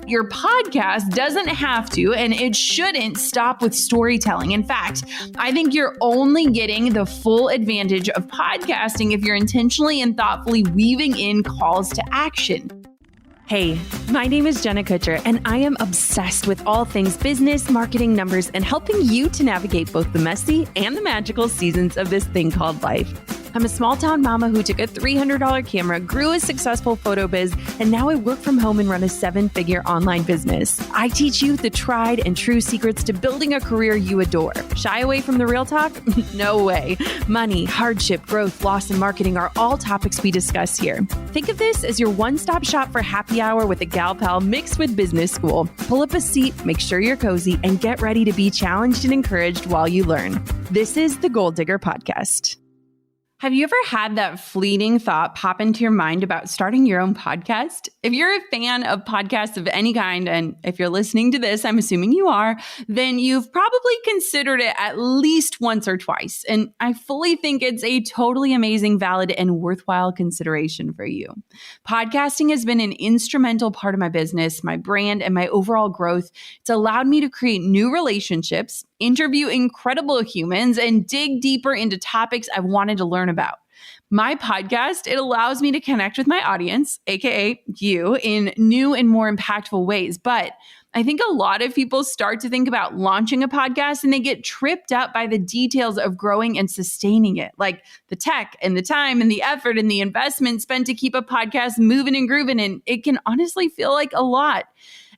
But your podcast doesn't have to, and it shouldn't stop with storytelling. In fact, I think you're only getting the full advantage of podcasting if you're intentionally and thoughtfully weaving in calls to action. Hey, my name is Jenna Kutcher, and I am obsessed with all things business, marketing, numbers, and helping you to navigate both the messy and the magical seasons of this thing called life. I'm a small town mama who took a $300 camera, grew a successful photo biz, and now I work from home and run a 7-figure online business. I teach you the tried and true secrets to building a career you adore. Shy away from the real talk? No way. Money, hardship, growth, loss, and marketing are all topics we discuss here. Think of this as your one-stop shop for happy hour with a gal pal mixed with business school. Pull up a seat, make sure you're cozy, and get ready to be challenged and encouraged while you learn. This is the Goal Digger Podcast. Have you ever had that fleeting thought pop into your mind about starting your own podcast? If you're a fan of podcasts of any kind, and if you're listening to this, I'm assuming you are, then you've probably considered it at least once or twice. And I fully think it's a totally amazing, valid, and worthwhile consideration for you. Podcasting has been an instrumental part of my business, my brand, and my overall growth. It's allowed me to create new relationships, interview incredible humans, and dig deeper into topics I've wanted to learn about. My podcast, it allows me to connect with my audience, aka you, in new and more impactful ways. But I think a lot of people start to think about launching a podcast and they get tripped up by the details of growing and sustaining it, like the tech and the time and the effort and the investment spent to keep a podcast moving and grooving. And it can honestly feel like a lot.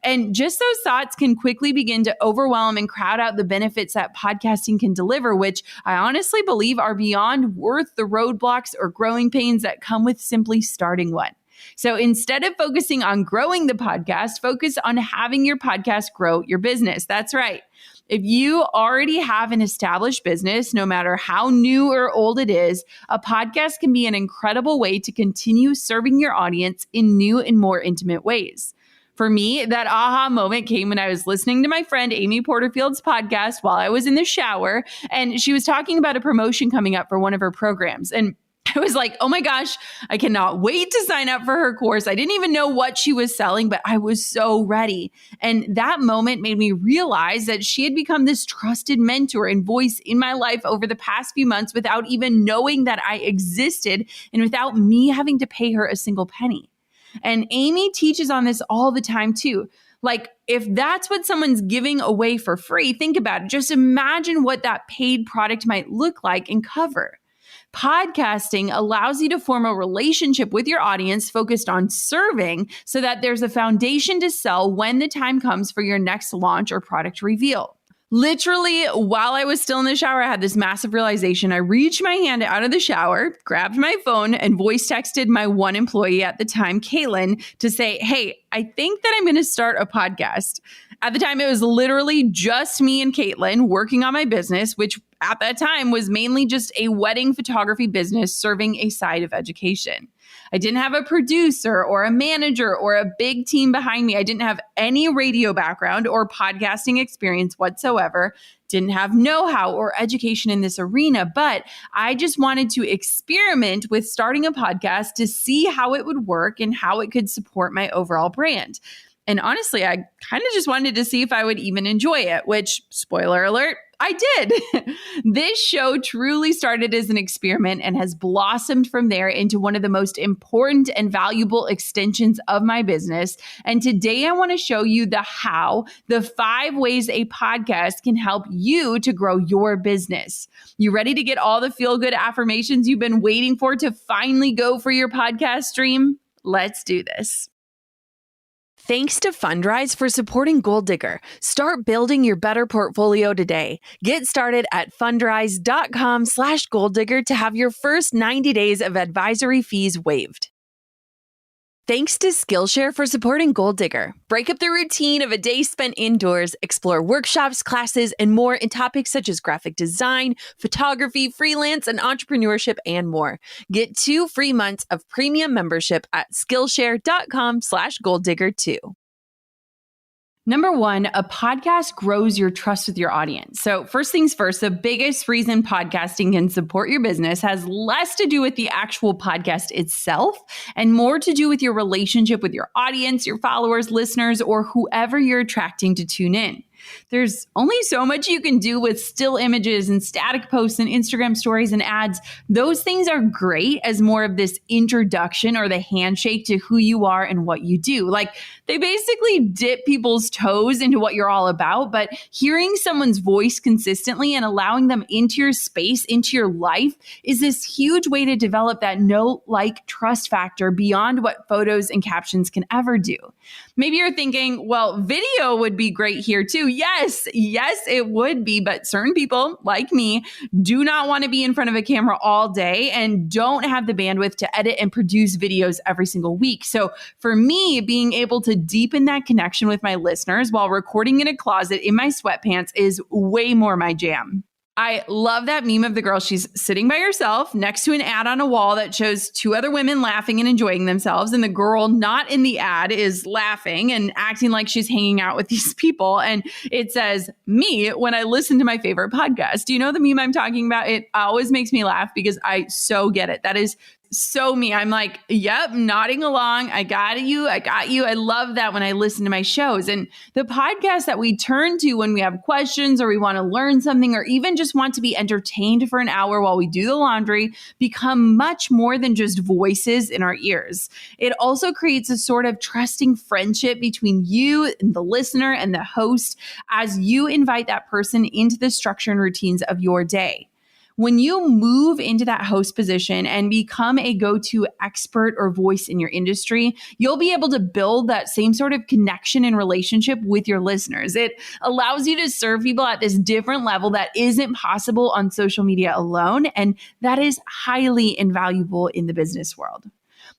And just those thoughts can quickly begin to overwhelm and crowd out the benefits that podcasting can deliver, which I honestly believe are beyond worth the roadblocks or growing pains that come with simply starting one. So instead of focusing on growing the podcast, focus on having your podcast grow your business. That's right. If you already have an established business, no matter how new or old it is, a podcast can be an incredible way to continue serving your audience in new and more intimate ways. For me, that aha moment came when I was listening to my friend Amy Porterfield's podcast while I was in the shower, and she was talking about a promotion coming up for one of her programs. And I was like, oh my gosh, I cannot wait to sign up for her course. I didn't even know what she was selling, but I was so ready. And that moment made me realize that she had become this trusted mentor and voice in my life over the past few months without even knowing that I existed and without me having to pay her a single penny. And Amy teaches on this all the time too. Like, if that's what someone's giving away for free, think about it. Just imagine what that paid product might look like and cover. Podcasting allows you to form a relationship with your audience focused on serving so that there's a foundation to sell when the time comes for your next launch or product reveal. Literally, while I was still in the shower, I had this massive realization. I reached my hand out of the shower, grabbed my phone, and voice texted my one employee at the time, Caitlin, to say, hey, I think that I'm going to start a podcast. At the time, it was literally just me and Caitlin working on my business, which at that time was mainly just a wedding photography business serving a side of education. I didn't have a producer or a manager or a big team behind me. I didn't have any radio background or podcasting experience whatsoever. Didn't have know-how or education in this arena, but I just wanted to experiment with starting a podcast to see how it would work and how it could support my overall brand. And honestly, I kind of just wanted to see if I would even enjoy it, which, spoiler alert, I did. This show truly started as an experiment and has blossomed from there into one of the most important and valuable extensions of my business. And today I want to show you the 5 ways a podcast can help you to grow your business. You ready to get all the feel-good affirmations you've been waiting for to finally go for your podcast dream? Let's do this. Thanks to Fundrise for supporting Goal Digger. Start building your better portfolio today. Get started at fundrise.com/goaldigger to have your first 90 days of advisory fees waived. Thanks to Skillshare for supporting Goal Digger. Break up the routine of a day spent indoors, explore workshops, classes, and more in topics such as graphic design, photography, freelance, and entrepreneurship, and more. Get 2 free months of premium membership at Skillshare.com/goaldigger2. Number one, a podcast grows your trust with your audience. So first things first, the biggest reason podcasting can support your business has less to do with the actual podcast itself and more to do with your relationship with your audience, your followers, listeners, or whoever you're attracting to tune in. There's only so much you can do with still images and static posts and Instagram stories and ads. Those things are great as more of this introduction or the handshake to who you are and what you do. Like they basically dip people's toes into what you're all about, but hearing someone's voice consistently and allowing them into your space, into your life is this huge way to develop that know, like, trust factor beyond what photos and captions can ever do. Maybe you're thinking, well, video would be great here too. Yes, it would be. But certain people like me do not want to be in front of a camera all day and don't have the bandwidth to edit and produce videos every single week. So for me, being able to deepen that connection with my listeners while recording in a closet in my sweatpants is way more my jam. I love that meme of the girl. She's sitting by herself next to an ad on a wall that shows two other women laughing and enjoying themselves. And the girl not in the ad is laughing and acting like she's hanging out with these people. And it says, me, when I listen to my favorite podcast. Do you know the meme I'm talking about? It always makes me laugh because I so get it. That is so me. I'm like, yep, nodding along. I got you. I love that when I listen to my shows. And the podcast that we turn to when we have questions or we want to learn something or even just want to be entertained for an hour while we do the laundry become much more than just voices in our ears. It also creates a sort of trusting friendship between you and the listener and the host as you invite that person into the structure and routines of your day. When you move into that host position and become a go-to expert or voice in your industry, you'll be able to build that same sort of connection and relationship with your listeners. It allows you to serve people at this different level that isn't possible on social media alone, and that is highly invaluable in the business world.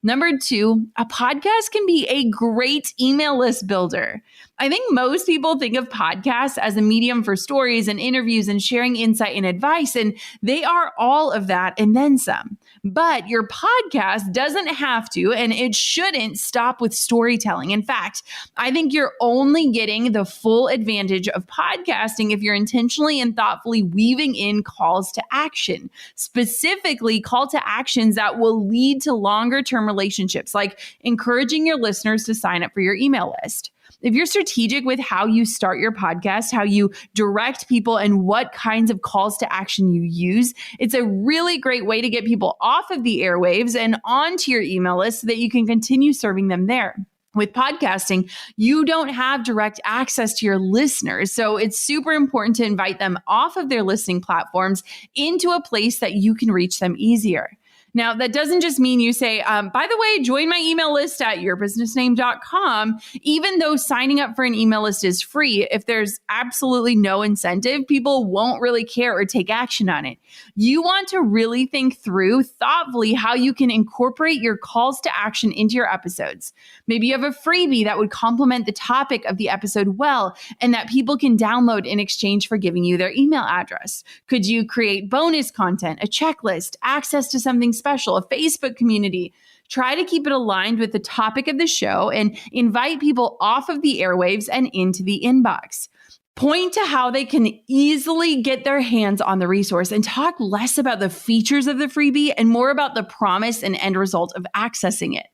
Number two, a podcast can be a great email list builder. I think most people think of podcasts as a medium for stories and interviews and sharing insight and advice, and they are all of that and then some. But your podcast doesn't have to, and it shouldn't stop with storytelling. In fact, I think you're only getting the full advantage of podcasting if you're intentionally and thoughtfully weaving in calls to action, specifically call to actions that will lead to longer-term relationships, like encouraging your listeners to sign up for your email list. If you're strategic with how you start your podcast, how you direct people, and what kinds of calls to action you use, it's a really great way to get people off of the airwaves and onto your email list so that you can continue serving them there. With podcasting, you don't have direct access to your listeners, so it's super important to invite them off of their listening platforms into a place that you can reach them easier. Now, that doesn't just mean you say, by the way, join my email list at yourbusinessname.com. Even though signing up for an email list is free, if there's absolutely no incentive, people won't really care or take action on it. You want to really think through thoughtfully how you can incorporate your calls to action into your episodes. Maybe you have a freebie that would complement the topic of the episode well and that people can download in exchange for giving you their email address. Could you create bonus content, a checklist, access to something special, a Facebook community? Try to keep it aligned with the topic of the show and invite people off of the airwaves and into the inbox. Point to how they can easily get their hands on the resource and talk less about the features of the freebie and more about the promise and end result of accessing it.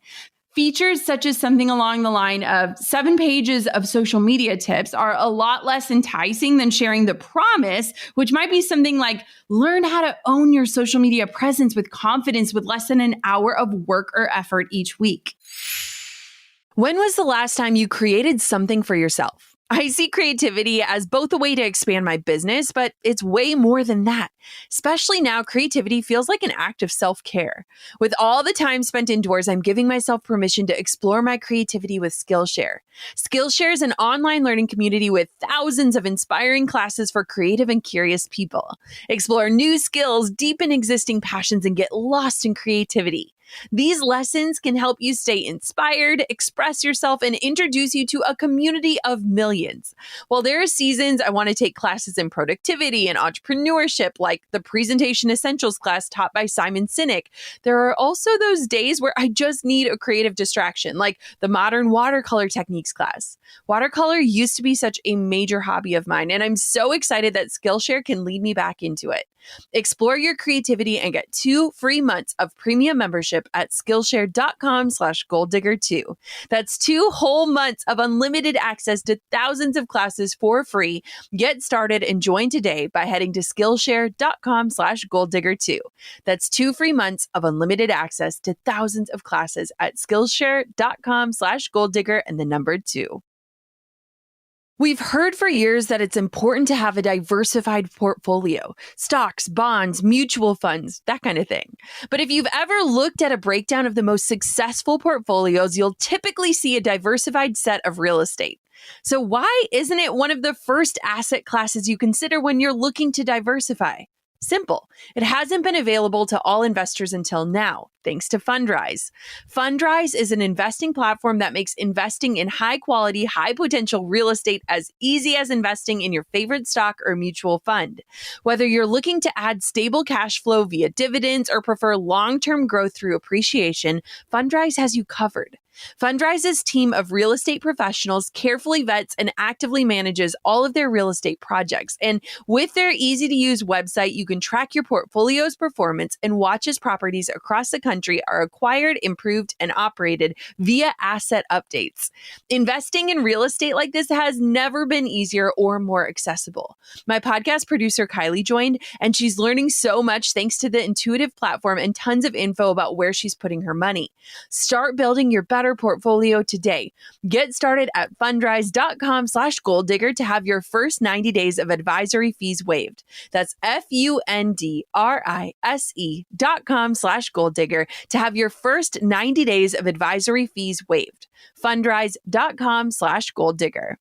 Features such as something along the line of 7 pages of social media tips are a lot less enticing than sharing the promise, which might be something like learn how to own your social media presence with confidence with less than an hour of work or effort each week. When was the last time you created something for yourself? I see creativity as both a way to expand my business, but it's way more than that. Especially now, creativity feels like an act of self-care. With all the time spent indoors, I'm giving myself permission to explore my creativity with Skillshare. Skillshare is an online learning community with thousands of inspiring classes for creative and curious people. Explore new skills, deepen existing passions, and get lost in creativity. These lessons can help you stay inspired, express yourself, and introduce you to a community of millions. While there are seasons I want to take classes in productivity and entrepreneurship, like the Presentation Essentials class taught by Simon Sinek, there are also those days where I just need a creative distraction, like the Modern Watercolor Techniques class. Watercolor used to be such a major hobby of mine, and I'm so excited that Skillshare can lead me back into it. Explore your creativity and get 2 free months of premium membership at Skillshare.com/goaldigger2. That's 2 whole months of unlimited access to thousands of classes for free. Get started and join today by heading to Skillshare.com/goaldigger2. That's 2 free months of unlimited access to thousands of classes at Skillshare.com/goaldigger and the number 2. We've heard for years that it's important to have a diversified portfolio, stocks, bonds, mutual funds, that kind of thing. But if you've ever looked at a breakdown of the most successful portfolios, you'll typically see a diversified set of real estate. So why isn't it one of the first asset classes you consider when you're looking to diversify? Simple. It hasn't been available to all investors until now, thanks to Fundrise. Fundrise is an investing platform that makes investing in high quality, high potential real estate as easy as investing in your favorite stock or mutual fund. Whether you're looking to add stable cash flow via dividends or prefer long-term growth through appreciation, Fundrise has you covered. Fundrise's team of real estate professionals carefully vets and actively manages all of their real estate projects. And with their easy-to-use website, you can track your portfolio's performance and watch as properties across the country are acquired, improved, and operated via asset updates. Investing in real estate like this has never been easier or more accessible. My podcast producer, Kylie, joined, and she's learning so much thanks to the intuitive platform and tons of info about where she's putting her money. Start building your better portfolio today. Get started at fundrise.com/goaldigger to have your first 90 days of advisory fees waived. That's fundrise.com/goaldigger to have your first 90 days of advisory fees waived. Fundrise.com/goaldigger.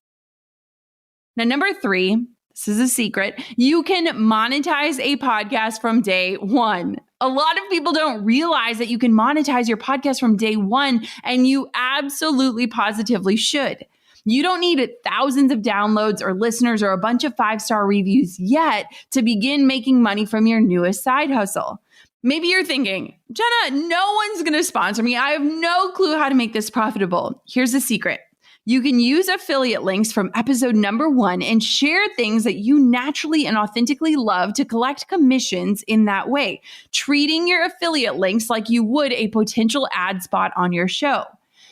Now, number 3, this is a secret. You can monetize a podcast from day one. A lot of people don't realize that you can monetize your podcast from day one, and you absolutely positively should. You don't need thousands of downloads or listeners or a bunch of 5-star reviews yet to begin making money from your newest side hustle. Maybe you're thinking, Jenna, no one's going to sponsor me. I have no clue how to make this profitable. Here's the secret. You can use affiliate links from episode number 1 and share things that you naturally and authentically love to collect commissions in that way, treating your affiliate links like you would a potential ad spot on your show.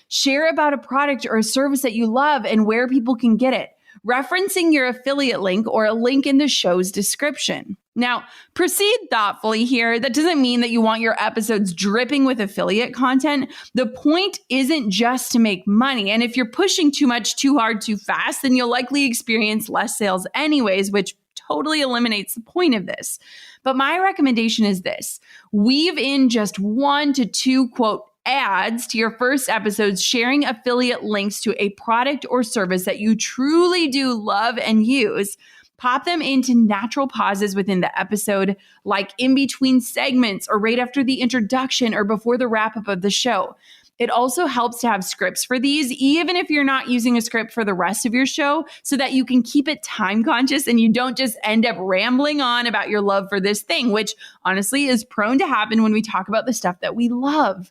Share about a product or a service that you love and where people can get it, referencing your affiliate link or a link in the show's description. Now, proceed thoughtfully here. That doesn't mean that you want your episodes dripping with affiliate content. The point isn't just to make money. And if you're pushing too much, too hard, too fast, then you'll likely experience less sales anyways, which totally eliminates the point of this. But my recommendation is this: weave in just 1 to 2 quote ads to your first episodes, sharing affiliate links to a product or service that you truly do love and use. Pop them into natural pauses within the episode, like in between segments or right after the introduction or before the wrap up of the show. It also helps to have scripts for these, even if you're not using a script for the rest of your show, so that you can keep it time conscious and you don't just end up rambling on about your love for this thing, which honestly is prone to happen when we talk about the stuff that we love.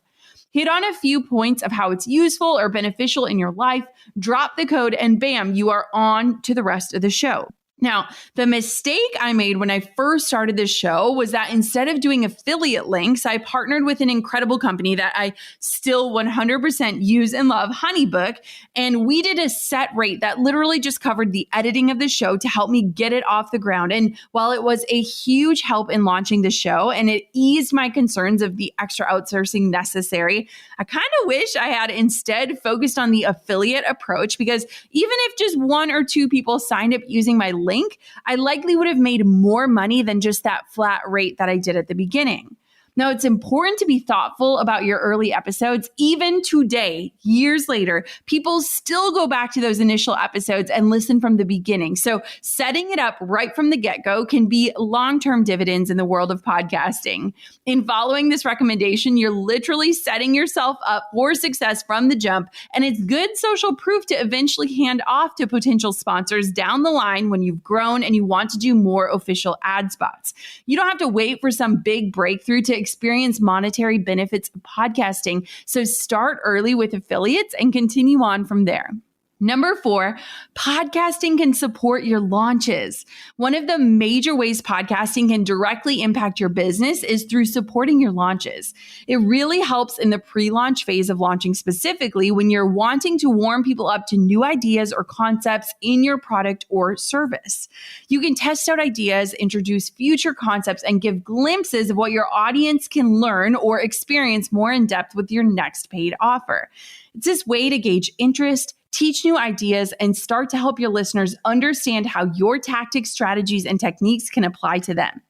Hit on a few points of how it's useful or beneficial in your life, drop the code, and bam, you are on to the rest of the show. Now, the mistake I made when I first started this show was that instead of doing affiliate links, I partnered with an incredible company that I still 100% use and love, HoneyBook, and we did a set rate that literally just covered the editing of the show to help me get it off the ground. And while it was a huge help in launching the show and it eased my concerns of the extra outsourcing necessary, I kind of wish I had instead focused on the affiliate approach, because even if just 1 or 2 people signed up using my link, I likely would have made more money than just that flat rate that I did at the beginning. Now, it's important to be thoughtful about your early episodes. Even today, years later, people still go back to those initial episodes and listen from the beginning. So setting it up right from the get-go can be long-term dividends in the world of podcasting. In following this recommendation, you're literally setting yourself up for success from the jump, and it's good social proof to eventually hand off to potential sponsors down the line when you've grown and you want to do more official ad spots. You don't have to wait for some big breakthrough to experience monetary benefits of podcasting. So start early with affiliates and continue on from there. Number 4, podcasting can support your launches. One of the major ways podcasting can directly impact your business is through supporting your launches. It really helps in the pre-launch phase of launching, specifically when you're wanting to warm people up to new ideas or concepts in your product or service. You can test out ideas, introduce future concepts, and give glimpses of what your audience can learn or experience more in depth with your next paid offer. It's this way to gauge interest, teach new ideas, and start to help your listeners understand how your tactics, strategies, and techniques can apply to them.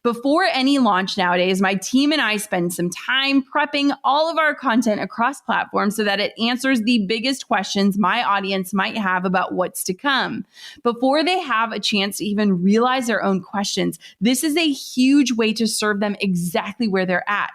Before any launch nowadays, my team and I spend some time prepping all of our content across platforms so that it answers the biggest questions my audience might have about what's to come. Before they have a chance to even realize their own questions, this is a huge way to serve them exactly where they're at.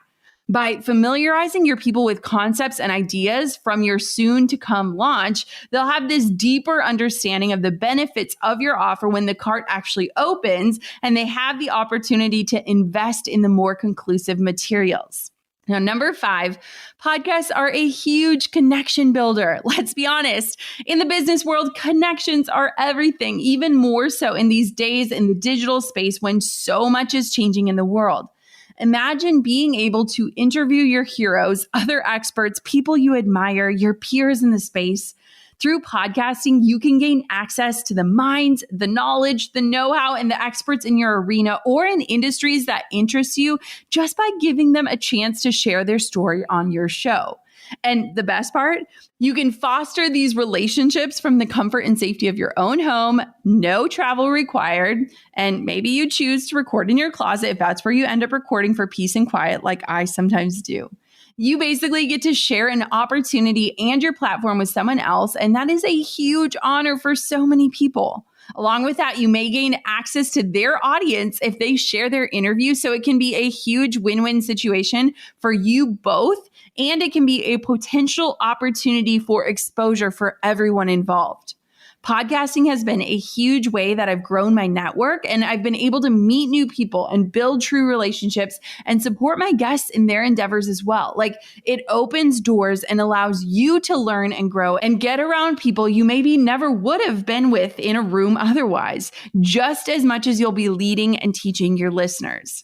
By familiarizing your people with concepts and ideas from your soon-to-come launch, they'll have this deeper understanding of the benefits of your offer when the cart actually opens, and they have the opportunity to invest in the more conclusive materials. Now, number 5, podcasts are a huge connection builder. Let's be honest. In the business world, connections are everything, even more so in these days in the digital space when so much is changing in the world. Imagine being able to interview your heroes, other experts, people you admire, your peers in the space. Through podcasting, you can gain access to the minds, the knowledge, the know-how, and the experts in your arena or in industries that interest you just by giving them a chance to share their story on your show. And the best part, you can foster these relationships from the comfort and safety of your own home, no travel required, and maybe you choose to record in your closet if that's where you end up recording for peace and quiet like I sometimes do. You basically get to share an opportunity and your platform with someone else, and that is a huge honor for so many people. Along with that, you may gain access to their audience if they share their interview, so it can be a huge win-win situation for you both, and it can be a potential opportunity for exposure for everyone involved. Podcasting has been a huge way that I've grown my network, and I've been able to meet new people and build true relationships and support my guests in their endeavors as well. Like, it opens doors and allows you to learn and grow and get around people you maybe never would have been with in a room otherwise, just as much as you'll be leading and teaching your listeners.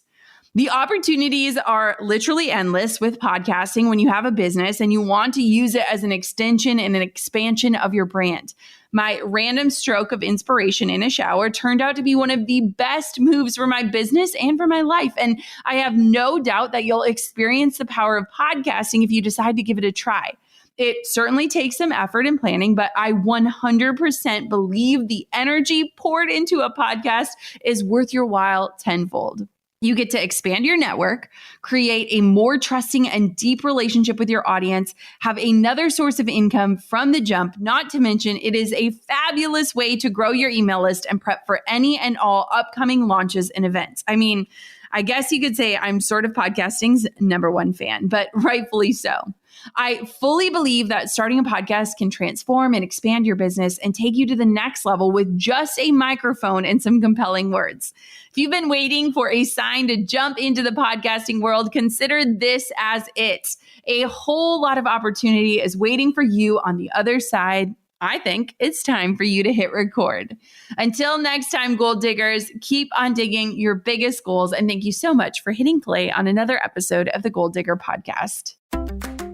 The opportunities are literally endless with podcasting when you have a business and you want to use it as an extension and an expansion of your brand. My random stroke of inspiration in a shower turned out to be one of the best moves for my business and for my life. And I have no doubt that you'll experience the power of podcasting if you decide to give it a try. It certainly takes some effort and planning, but I 100% believe the energy poured into a podcast is worth your while tenfold. You get to expand your network, create a more trusting and deep relationship with your audience, have another source of income from the jump, not to mention it is a fabulous way to grow your email list and prep for any and all upcoming launches and events. I mean, I guess you could say I'm sort of podcasting's number one fan, but rightfully so. I fully believe that starting a podcast can transform and expand your business and take you to the next level with just a microphone and some compelling words. If you've been waiting for a sign to jump into the podcasting world, consider this as it. A whole lot of opportunity is waiting for you on the other side. I think it's time for you to hit record. Until next time, gold diggers, keep on digging your biggest goals. And thank you so much for hitting play on another episode of the Gold Digger Podcast.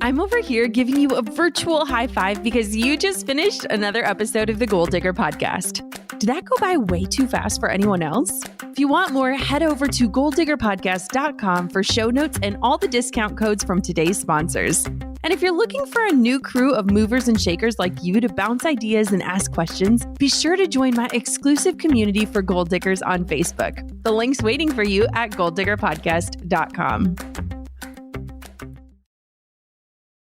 I'm over here giving you a virtual high five because you just finished another episode of the Gold Digger Podcast. Did that go by way too fast for anyone else? If you want more, head over to golddiggerpodcast.com for show notes and all the discount codes from today's sponsors. And if you're looking for a new crew of movers and shakers like you to bounce ideas and ask questions, be sure to join my exclusive community for gold diggers on Facebook. The link's waiting for you at golddiggerpodcast.com.